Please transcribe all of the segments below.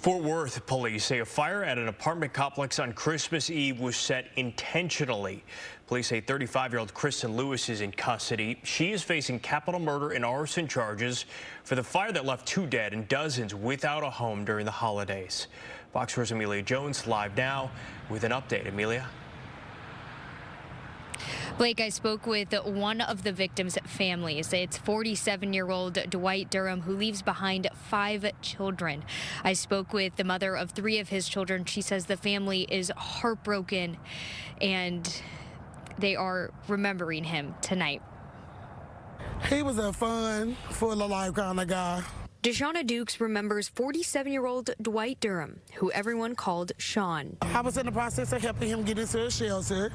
Fort Worth police say a fire at an apartment complex on Christmas Eve was set intentionally. Police say 35-year-old Kristen Lewis is in custody. She is facing capital murder and arson charges for the fire that left 2 dead and dozens without a home during the holidays. Fox 4's Amelia Jones live now with an update. Amelia? Blake, I spoke with one of the victims' families. It's 47-year-old Dwight Durham, who leaves behind 5 children. I spoke with the mother of 3 of his children. She says the family is heartbroken and they are remembering him tonight. He was a fun, full of life kind of guy. Deshauna Dukes remembers 47-year-old Dwight Durham, who everyone called Sean. I was in the process of helping him get into a shelter,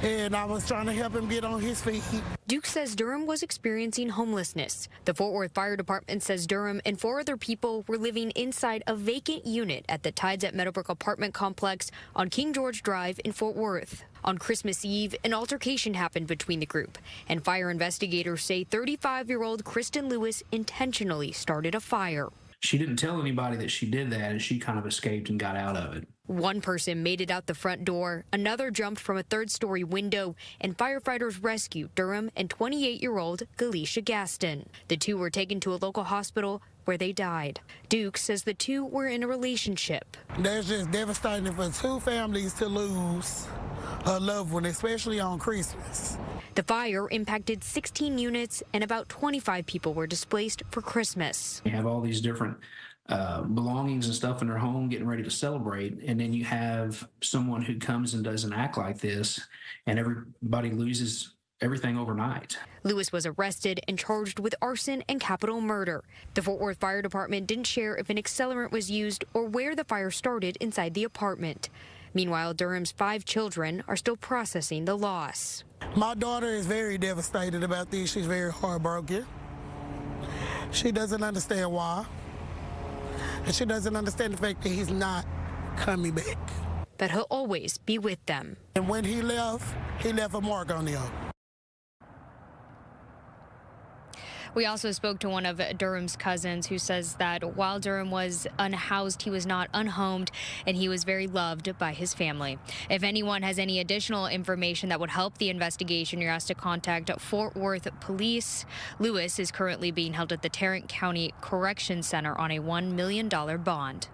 and I was trying to help him get on his feet. Duke says Durham was experiencing homelessness. The Fort Worth Fire Department says Durham and 4 other people were living inside a vacant unit at the Tides at Meadowbrook apartment complex on King George Drive in Fort Worth. On Christmas Eve, an altercation happened between the group, and fire investigators say 35-year-old Kristen Lewis intentionally started a fire. She didn't tell anybody that she did that, and she kind of escaped and got out of it. One person made it out the front door, another jumped from a 3rd-story window, and firefighters rescued Durham and 28-year-old Galisha Gaston. The 2 were taken to a local hospital where they died. Duke says the 2 were in a relationship. That's just devastating for 2 families to lose a loved one, especially on Christmas. The fire impacted 16 units and about 25 people were displaced for Christmas. You have all these different belongings and stuff in their home getting ready to celebrate, and then you have someone who comes and doesn't act like this, and everybody loses everything overnight. Lewis was arrested and charged with arson and capital murder. The Fort Worth Fire Department didn't share if an accelerant was used or where the fire started inside the apartment. Meanwhile, Durham's 5 children are still processing the loss. My daughter is very devastated about this. She's very heartbroken. She doesn't understand why. And she doesn't understand the fact that he's not coming back. But he'll always be with them. And when he left a mark on them. We also spoke to one of Durham's cousins who says that while Durham was unhoused, he was not unhomed, and he was very loved by his family. If anyone has any additional information that would help the investigation, you're asked to contact Fort Worth Police. Lewis is currently being held at the Tarrant County Correction Center on a $1 million bond.